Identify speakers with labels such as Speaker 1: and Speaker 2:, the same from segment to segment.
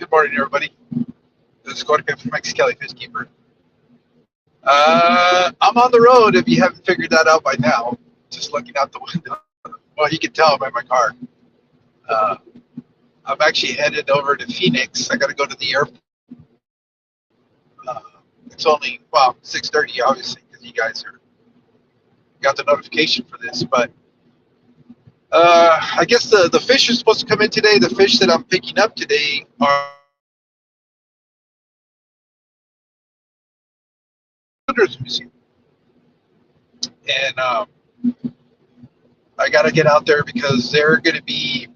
Speaker 1: Good morning, everybody. This is Jorge from Mexicali Fish Keeper. I'm on the road if you haven't figured that out by now. Just looking out the window. Well, you can tell I'm in my car. Uh, I'm actually headed over to Phoenix. I got to go to the airport. Uh, it's only, 6:30, obviously, because you guys got the notification for this. But I guess the fish is supposed to come in today. The fish that I'm picking up today are Children's Museum. And I got to get out there because they're going to be,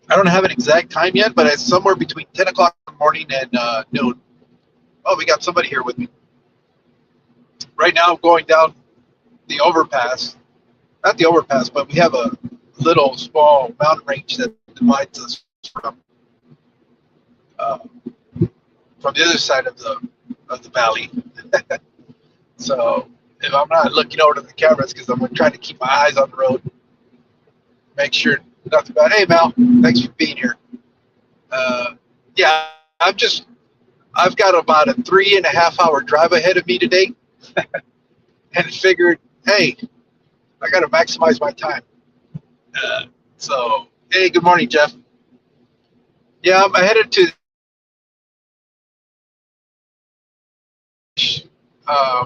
Speaker 1: I don't have an exact time yet, but it's somewhere between 10 o'clock in the morning and noon. Oh, we got somebody here with me. Right now I'm going down the overpass. Not the overpass, but we have a little small mountain range that divides us uh, from the other side of the valley. So if I'm not looking over to the cameras because I'm trying to keep my eyes on the road, make sure nothing bad. Hey Mal, thanks for being here. Yeah, I've got about a 3.5 hour drive ahead of me today, and figured, hey, I got to maximize my time. So, hey, good morning, Jeff. Yeah, I'm headed to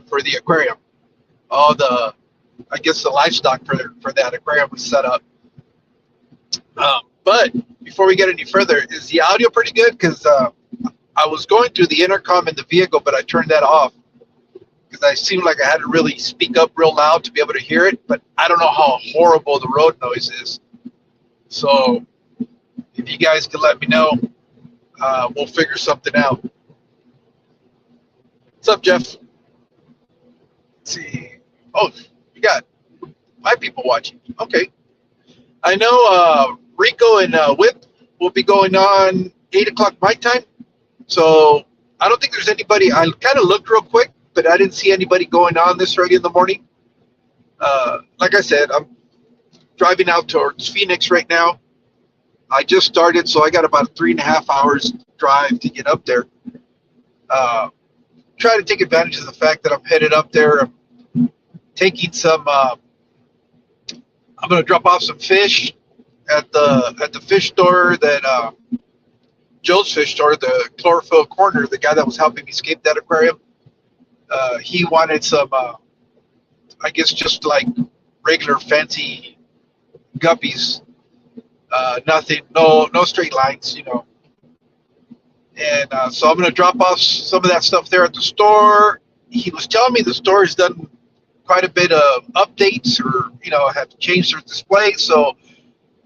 Speaker 1: for the aquarium. All the, I guess the livestock for that aquarium was set up. But before we get any further, is the audio pretty good? Because I was going through the intercom in the vehicle, but I turned that off because I seemed like I had to really speak up real loud to be able to hear it. But I don't know how horrible the road noise is. So if you guys could let me know, we'll figure something out. What's up, Jeff? Let's see. Oh, you got 5 people watching. Okay. I know Rico and Whip will be going on 8 o'clock my time. So I don't think there's anybody. I kind of looked real quick, but I didn't see anybody going on this early in the morning. Like I said, I'm driving out towards Phoenix right now. I just started, so I got about 3.5 hours drive to get up there. Try to take advantage of the fact that I'm headed up there. I'm taking some. I'm going to drop off some fish at the fish store that Joe's Fish Store, the Chlorophyll Corner, the guy that was helping me escape that aquarium. He wanted some, I guess, just like regular fancy guppies. Nothing, no straight lines, you know. And so I'm going to drop off some of that stuff there at the store. He was telling me the store has done quite a bit of updates, or have changed their display. So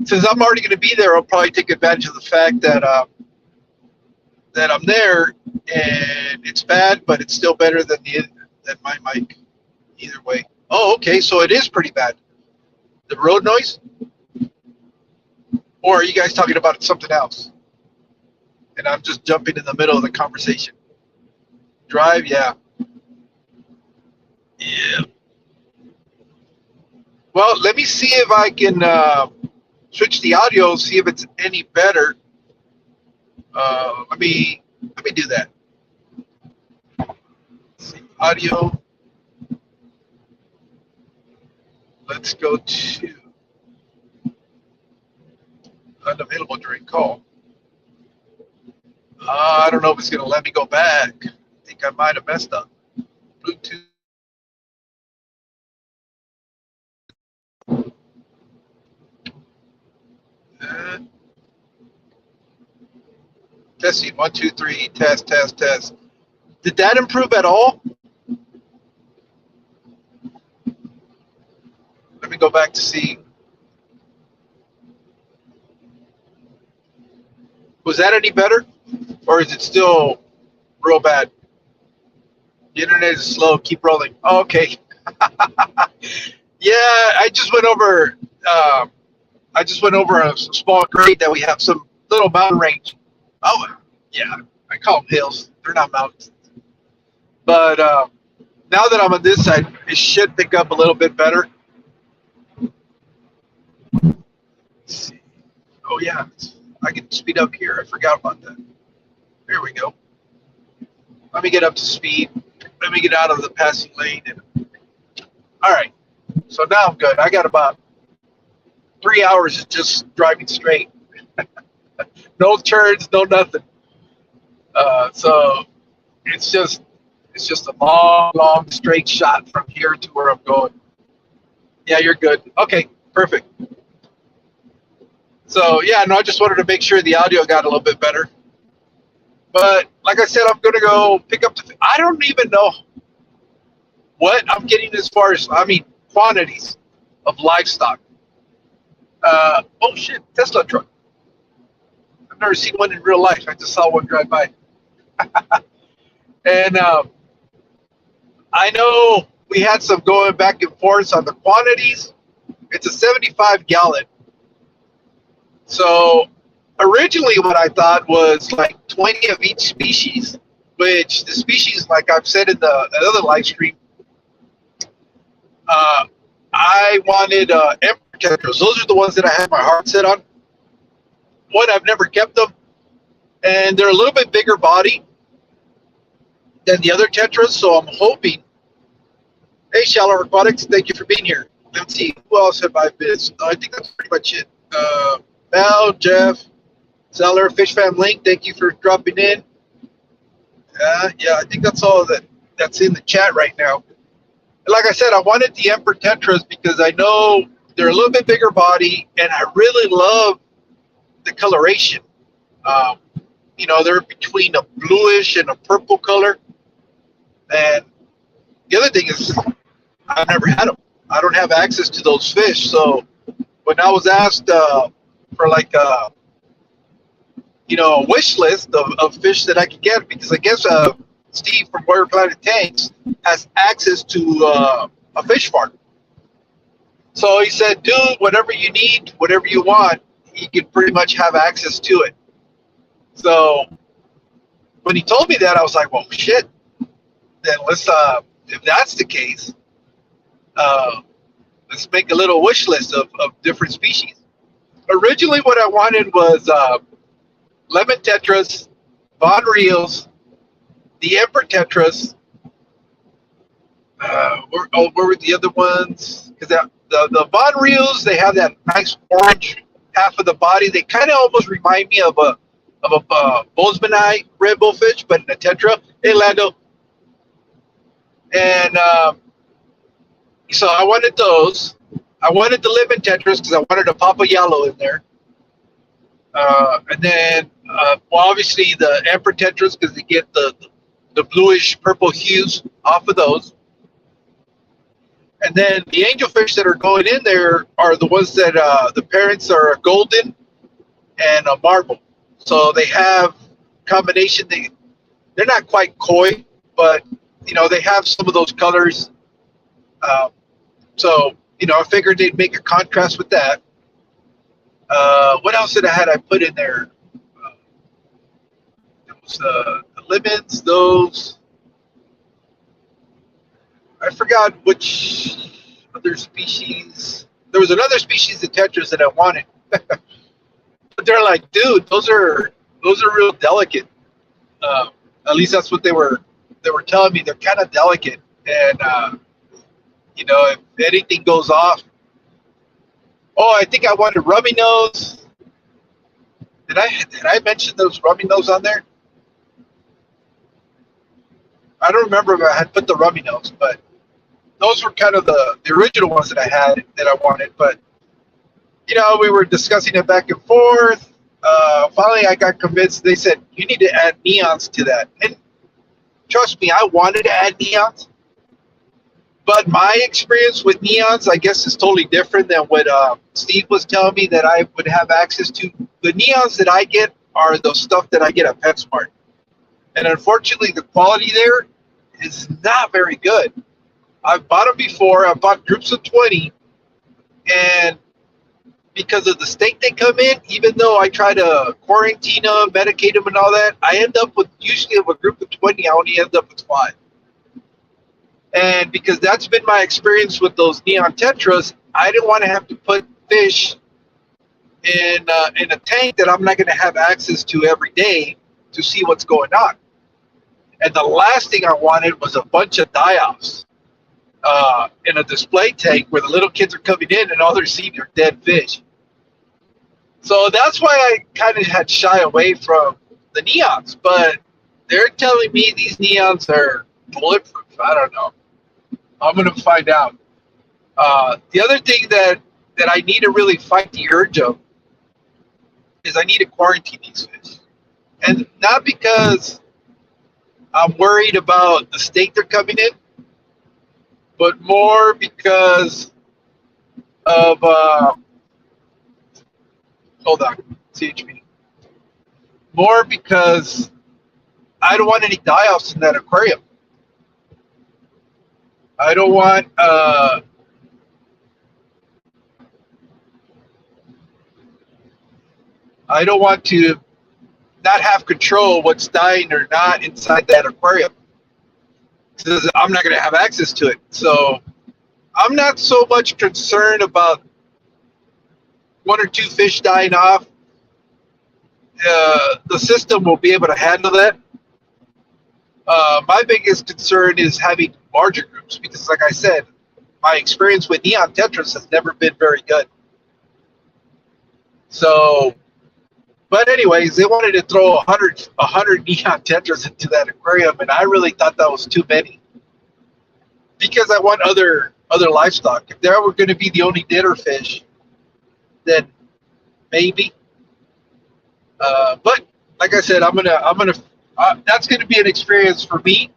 Speaker 1: since I'm already going to be there, I'll probably take advantage of the fact that that I'm there, and it's bad, but it's still better than my mic. Either way. Oh, okay. So it is pretty bad. The road noise, or are you guys talking about something else? And I'm just jumping in the middle of the conversation. Drive, yeah. Yeah. Well, let me see if I can switch the audio, see if it's any better. Let me do that. Let's see, audio. Let's go to unavailable during call. I don't know if it's going to let me go back. I think I might have messed up. Bluetooth. Testing 1, 2, 3. Test, test, test. Did that improve at all? Let me go back to see. Was that any better? Or is it still real bad? The internet is slow. Keep rolling. Oh, okay. Yeah, I just went over a small grade that we have some little mountain range. Oh, yeah. I call them hills. They're not mountains. But now that I'm on this side, it should pick up a little bit better. Let's see. Oh, yeah. I can speed up here. I forgot about that. Here we go. Let me get up to speed. Let me get out of the passing lane. All right. So now I'm good. I got about 3 hours of just driving straight. No turns, no nothing. So it's just a long straight shot from here to where I'm going. Yeah, you're good. Okay, perfect. So yeah, no, I just wanted to make sure the audio got a little bit better. But like I said, I'm gonna go pick up the. I don't even know what I'm getting as far as quantities of livestock. Oh shit, Tesla truck. I've never seen one in real life. I just saw one drive by. And I know we had some going back and forth on the quantities. It's a 75 gallon. So originally what I thought was like 20 of each species, which the species, like I've said in the other live stream, I wanted emperor tetras. Those are the ones that I had my heart set on. One, I've never kept them, and they're a little bit bigger body than the other tetras, so I'm hoping. Hey, Shallow Aquatics, thank you for being here. Let's see, who else have I missed? I think that's pretty much it. Mel, Jeff, Zeller, Fish Fam Link, thank you for dropping in. Yeah, I think that's all that's in the chat right now. And like I said, I wanted the Emperor Tetras because I know they're a little bit bigger body, and I really love the coloration. They're between a bluish and a purple color. And the other thing is, I've never had them. I don't have access to those fish. So when I was asked for like a wish list of fish that I could get, because I guess Steve from Warrior Planet Tanks has access to a fish farm. So he said, dude, whatever you need, whatever you want, you can pretty much have access to it. So when he told me that, I was like, well, shit. Then let's, if that's the case, let's make a little wish list of different species. Originally, what I wanted was lemon tetras, Von Rios, the Emperor tetras. Where were the other ones? Because the Von Rios, they have that nice orange half of the body. They kind of almost remind me of a Bozemanite red bullfish, but in a tetra. Hey, Lando. And so I wanted those. I wanted the lemon tetras because I wanted a Papa Yellow in there. And then, obviously the Emperor tetras because they get the bluish purple hues off of those. And then the angelfish that are going in there are the ones that the parents are a golden and a marble. So they have combination. They're not quite koi, but they have some of those colors. So I figured they'd make a contrast with that. What else did I had? I put in there. It was the lemons. Those. I forgot which other species. There was another species of tetras that I wanted, but they're like, dude, those are real delicate. At least that's what they were telling me. They're kind of delicate, and if anything goes off. Oh, I think I wanted rummy nose. Did I mention those rummy nose on there? I don't remember if I had put the rummy nose, but those were kind of the original ones that I had that I wanted. But we were discussing it back and forth. Finally, I got convinced. They said you need to add neons to that, and trust me, I wanted to add neons. But my experience with neons, I guess, is totally different than what Steve was telling me that I would have access to. The neons that I get are the stuff that I get at PetSmart. And unfortunately, the quality there is not very good. I've bought them before. I've bought groups of 20. And because of the state they come in, even though I try to quarantine them, medicate them, and all that, I end up with, usually of a group of 20, I only end up with 5. And because that's been my experience with those neon tetras, I didn't want to have to put fish in a tank that I'm not going to have access to every day to see what's going on. And the last thing I wanted was a bunch of die-offs in a display tank where the little kids are coming in and all they're seeing are dead fish. So that's why I kind of had shy away from the neons. But they're telling me these neons are bulletproof. I don't know. I'm going to find out. The other thing that I need to really fight the urge of is I need to quarantine these fish. And not because I'm worried about the state they're coming in, but more because of, hold on, CHP. More because I don't want any die-offs in that aquarium. I don't want, to not have control what's dying or not inside that aquarium. Because I'm not going to have access to it. So I'm not so much concerned about one or two fish dying off. The system will be able to handle that. My biggest concern is having larger groups because, like I said, my experience with neon tetras has never been very good. So, but anyways, they wanted to throw 100 neon tetras into that aquarium, and I really thought that was too many because I want other livestock. If they were going to be the only dinner fish, then maybe. But like I said, that's going to be an experience for me.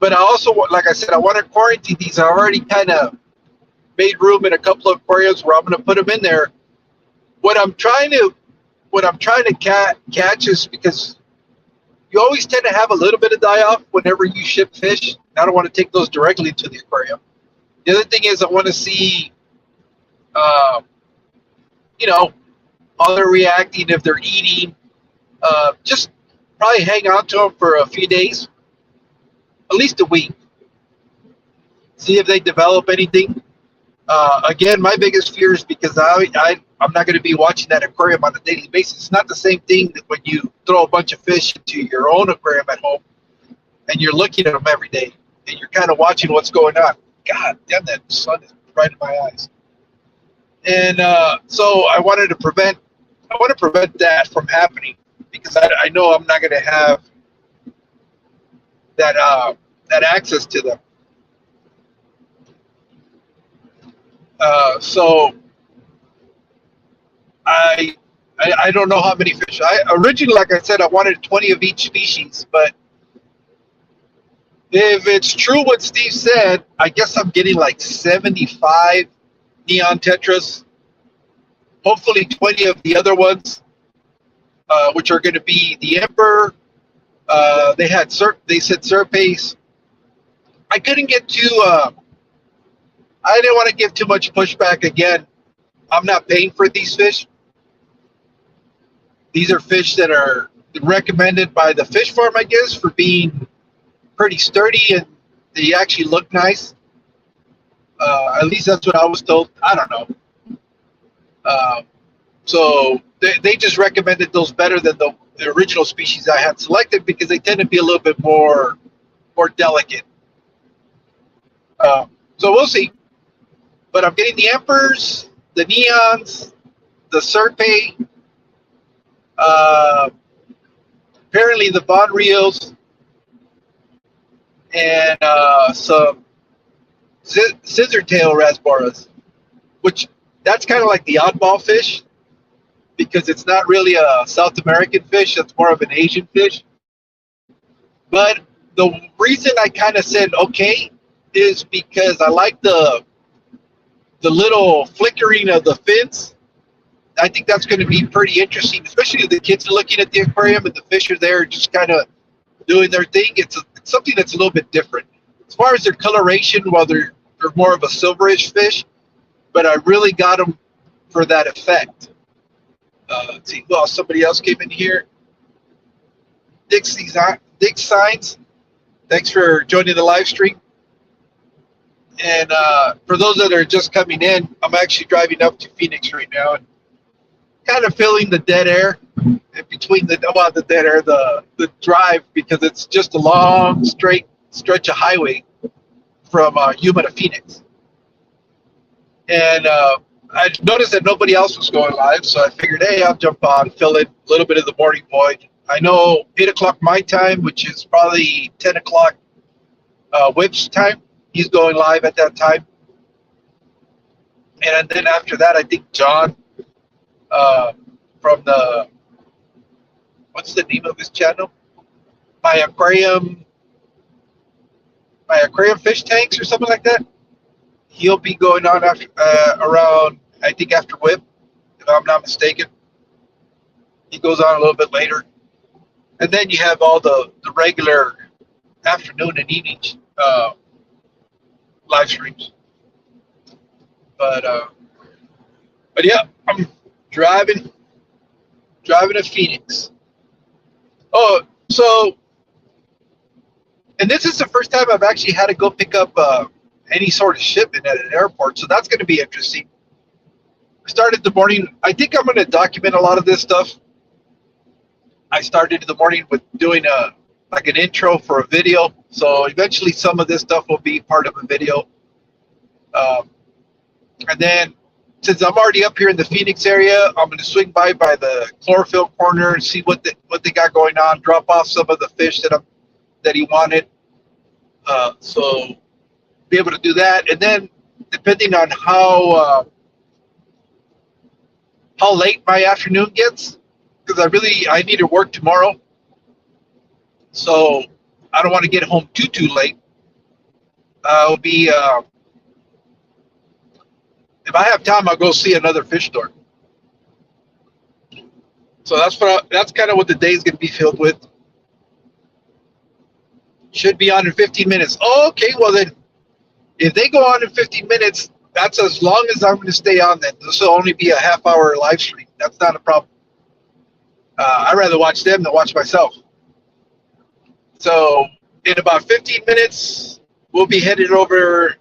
Speaker 1: But I also, like I said, I want to quarantine these. I already kind of made room in a couple of aquariums where I'm going to put them in there. What I'm trying to catch is because you always tend to have a little bit of die-off whenever you ship fish. I don't want to take those directly into the aquarium. The other thing is I want to see, how they're reacting, if they're eating. Just probably hang on to them for a few days, at least a week. See if they develop anything. Again, my biggest fear is because I'm not going to be watching that aquarium on a daily basis. It's not the same thing that when you throw a bunch of fish into your own aquarium at home and you're looking at them every day and you're kind of watching what's going on. God damn, that sun is right in my eyes. And so I want to prevent that from happening because I know I'm not going to have that access to them. So I don't know how many fish. Originally, like I said, I wanted 20 of each species, but if it's true what Steve said, I guess I'm getting like 75 neon tetras. Hopefully 20 of the other ones, which are going to be the Emperor. They said Serpace. I couldn't get too. I didn't want to give too much pushback. Again, I'm not paying for these fish. These are fish that are recommended by the fish farm, I guess, for being pretty sturdy and they actually look nice. At least that's what I was told. I don't know. So they just recommended those better than the original species I had selected because they tend to be a little bit more delicate. So we'll see. But I'm getting the Emperors, the Neons, the Serpae, apparently the Von Rios, and some scissor-tail Rasboras, which that's kind of like the oddball fish because it's not really a South American fish, it's more of an Asian fish. But the reason I kind of said okay is because I like the little flickering of the fins. I think that's going to be pretty interesting, especially if the kids are looking at the aquarium and the fish are there just kind of doing their thing. It's something that's a little bit different. As far as their coloration, well, they're more of a silverish fish, but I really got them for that effect. Let's see, well, somebody else came in here. Dick Signs, thanks for joining the live stream. And for those that are just coming in, I'm actually driving up to Phoenix right now and kind of feeling the dead air in between the dead air, the drive, because it's just a long straight stretch of highway from Yuma to Phoenix. And I noticed that nobody else was going live, so I figured, hey, I'll jump on, fill in a little bit of the morning void. I know 8 o'clock my time, which is probably 10 o'clock Whip's time. He's going live at that time. And then after that, I think John from the, what's the name of his channel? My aquarium fish tanks or something like that. He'll be going on after around, I think, after Whip, if I'm not mistaken. He goes on a little bit later. And then you have all the regular afternoon and evening live streams. But yeah, I'm driving to Phoenix. Oh, so, and this is the first time I've actually had to go pick up any sort of shipment at an airport, so that's going to be interesting. I started the morning, I think I'm going to document a lot of this stuff. I started the morning with doing like an intro for a video, so eventually some of this stuff will be part of a video. And then, since I'm already up here in the Phoenix area, I'm going to swing by the chlorophyll corner and see what they got going on. Drop off some of the fish that he wanted. So be able to do that, and then depending on how late my afternoon gets, because I need to work tomorrow, so I don't want to get home too late. I'll be if I have time, I'll go see another fish store. So that's kind of what the day is going to be filled with. Should be on in 15 minutes. Oh, okay, well then, if they go on in 15 minutes, that's as long as I'm going to stay on then. This will only be a half-hour live stream. That's not a problem. I'd rather watch them than watch myself. So in about 15 minutes, we'll be headed over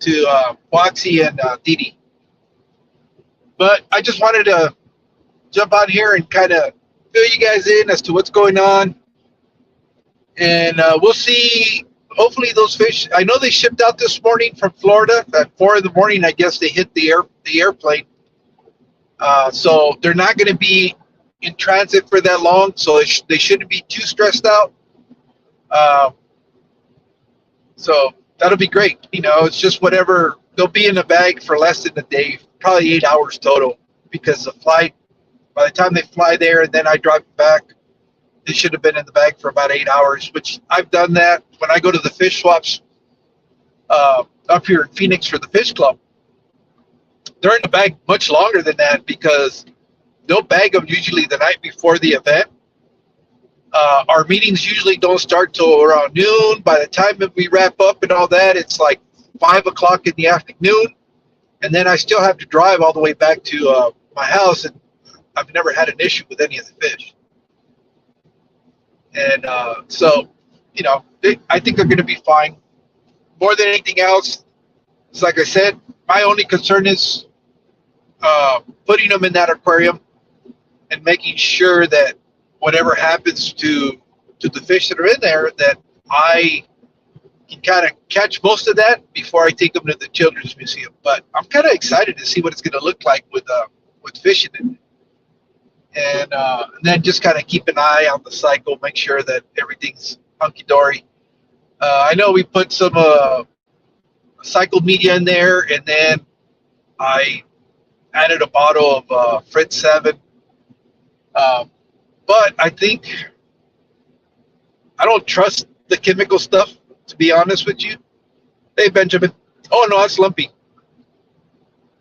Speaker 1: to Waxy and Didi. But I just wanted to jump on here and kind of fill you guys in as to what's going on. And we'll see. Hopefully those fish, I know they shipped out this morning from Florida at 4 in the morning. I guess they hit the airplane. So they're not going to be in transit for that long, so they shouldn't be too stressed out. So that'll be great. You know, it's just whatever. They'll be in the bag for less than a day, probably 8 hours total, because the flight, by the time they fly there and then I drive back, they should have been in the bag for about 8 hours, which I've done that when I go to the fish swaps up here in Phoenix for the fish club. They're in the bag much longer than that because they'll bag them usually the night before the event. Our meetings usually don't start till around noon. By the time that we wrap up and all that, it's like 5 o'clock in the afternoon. And then I still have to drive all the way back to my house, and I've never had an issue with any of the fish. And so, you know, I think they're going to be fine. More than anything else, it's like I said, my only concern is putting them in that aquarium and making sure that whatever happens to the fish that are in there, that I can kind of catch most of that before I take them to the Children's Museum. But I'm kind of excited to see what it's going to look like with fish in it. And then just kind of keep an eye on the cycle, make sure that everything's hunky-dory. I know we put some cycle media in there, and then I added a bottle of Fritz 7. But I think I don't trust the chemical stuff, to be honest with you. Hey, Benjamin. Oh, no, that's Lumpy.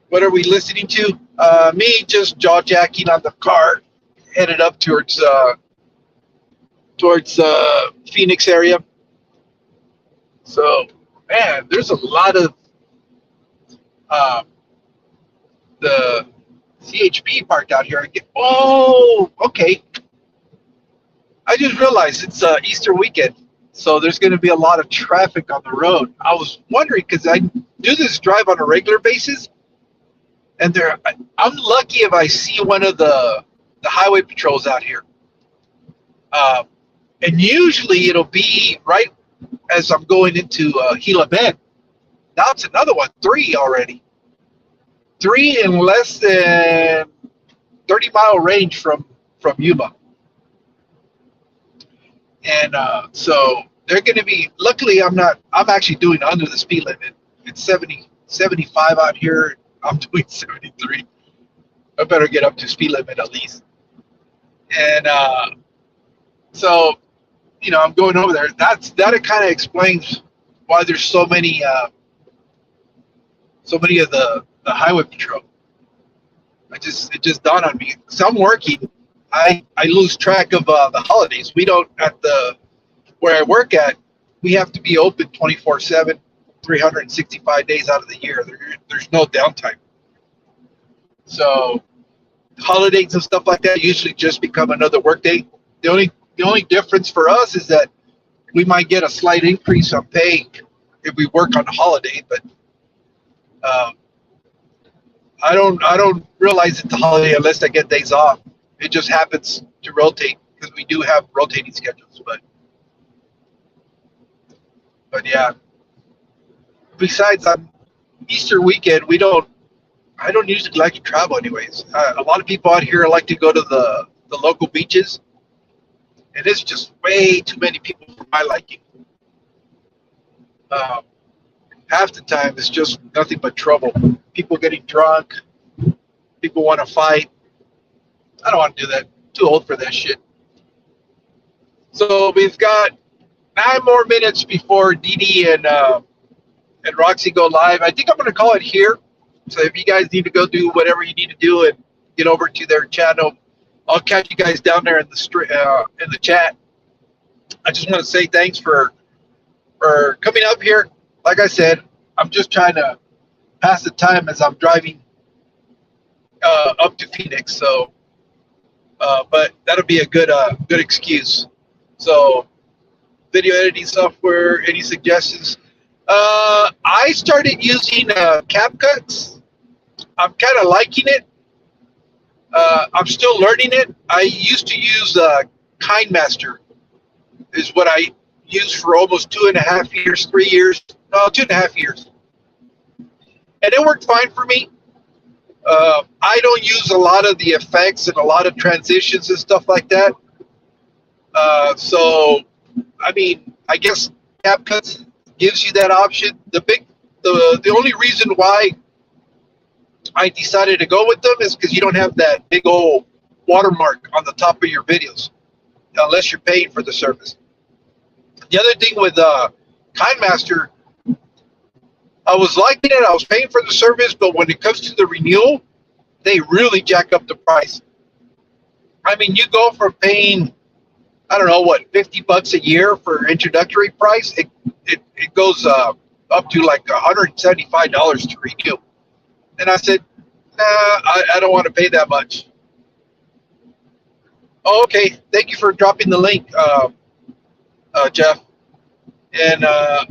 Speaker 1: What are we listening to? Me just jaw-jacking on the car, headed up towards Phoenix area. So, man, there's a lot of the CHP parked out here. Oh, okay. I just realized it's Easter weekend, so there's going to be a lot of traffic on the road. I was wondering, because I do this drive on a regular basis, And I'm lucky if I see one of the highway patrols out here. And usually it'll be right as I'm going into Gila Bend. Now it's another one, 3 already. 3 in less than 30-mile range from Yuma. And so they're going to be, luckily I'm actually doing under the speed limit. It's 75 out here. I'm doing 73. I better get up to speed limit at least. And so, I'm going over there. That kind of explains why there's so many of the highway patrol. It just dawned on me. So I'm working. I lose track of the holidays. We don't where I work at. We have to be open 24/7, 365 days out of the year. There's no downtime. So holidays and stuff like that usually just become another work day. The only difference for us is that we might get a slight increase on pay if we work on a holiday, but I don't realize it's a holiday unless I get days off. It just happens to rotate because we do have rotating schedules. But yeah. Besides, on Easter weekend, I don't usually like to travel anyways. A lot of people out here like to go to the local beaches, and it's just way too many people for my liking. Half the time, it's just nothing but trouble. People getting drunk. People want to fight. I don't want to do that. Too old for that shit. So we've got 9 more minutes before Didi and Roxy go live. I think I'm going to call it here. So if you guys need to go do whatever you need to do and get over to their channel, I'll catch you guys down there in the chat. I just want to say thanks for coming up here. Like I said, I'm just trying to pass the time as I'm driving up to Phoenix. So, but that'll be a good excuse. So, video editing software. Any suggestions? I started using CapCut. I'm kind of liking it. I'm still learning it. I used to use KineMaster, is what I used for almost 2.5 years, 3 years, no, 2.5 years. And it worked fine for me. I don't use a lot of the effects and a lot of transitions and stuff like that. So, I mean, I guess CapCut gives you that option. The only reason why I decided to go with them is because you don't have that big old watermark on the top of your videos, unless you're paying for the service. The other thing with KineMaster, I was liking it. I was paying for the service, but when it comes to the renewal, they really jack up the price. I mean, you go from paying, I don't know, what, $50 a year for introductory price. It goes up to like $175 to renew. And I said, nah, I don't want to pay that much. Oh, okay. Thank you for dropping the link, Jeff. And I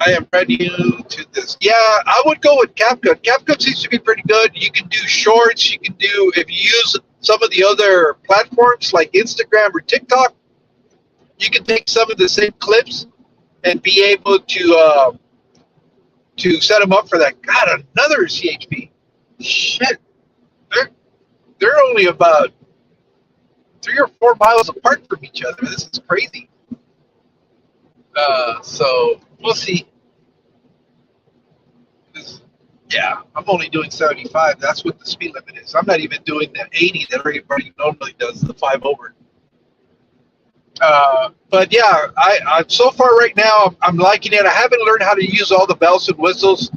Speaker 1: am brand new to this. Yeah, I would go with CapCut. CapCut seems to be pretty good. You can do shorts. You can do, if you use some of the other platforms like Instagram or TikTok, you can take some of the same clips and be able to set them up for that. God, another CHP. Shit, they're only about 3 or 4 miles apart from each other. This is crazy. So we'll see. Yeah, I'm only doing 75. That's what the speed limit is. I'm not even doing the 80 that everybody normally does, the 5 over. But yeah, I so far right now I'm liking it. I haven't learned how to use all the bells and whistles.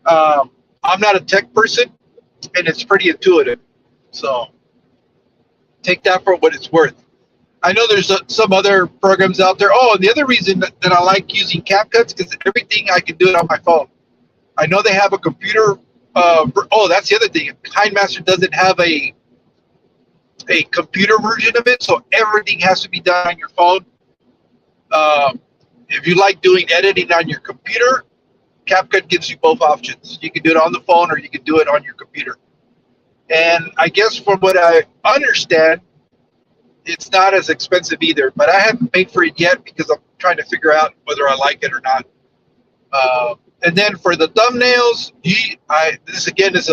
Speaker 1: I'm not a tech person, and it's pretty intuitive. So take that for what it's worth. I know there's some other programs out there. Oh, and the other reason that I like using CapCut is because everything I can do it on my phone. I know they have a computer. Oh, that's the other thing. KineMaster doesn't have a computer version of it, so everything has to be done on your phone. If you like doing editing on your computer, CapCut gives you both options. You can do it on the phone or you can do it on your computer. And I guess from what I understand, it's not as expensive either. But I haven't paid for it yet because I'm trying to figure out whether I like it or not. And then for the thumbnails, this again is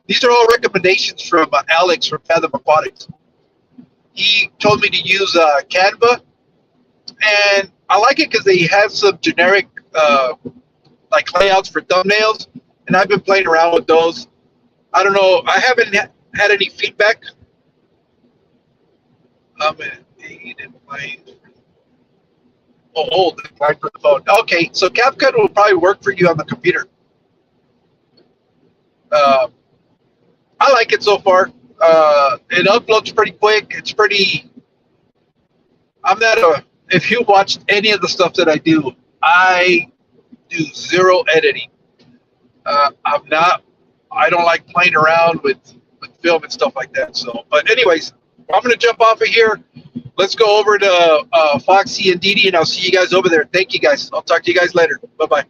Speaker 1: these are all recommendations from Alex from Fathom Aquatics. He told me to use Canva, and I like it because they have some generic like layouts for thumbnails, and I've been playing around with those. I don't know. I haven't had any feedback. I'm in line. Oh, the line for the phone. Okay, so CapCut will probably work for you on the computer. I like it so far. It uploads pretty quick. It's pretty. If you watched any of the stuff that I do zero editing. I don't like playing around with film and stuff like that. So, but anyways, I'm going to jump off of here. Let's go over to Foxy and Didi, and I'll see you guys over there. Thank you guys. I'll talk to you guys later. Bye-bye.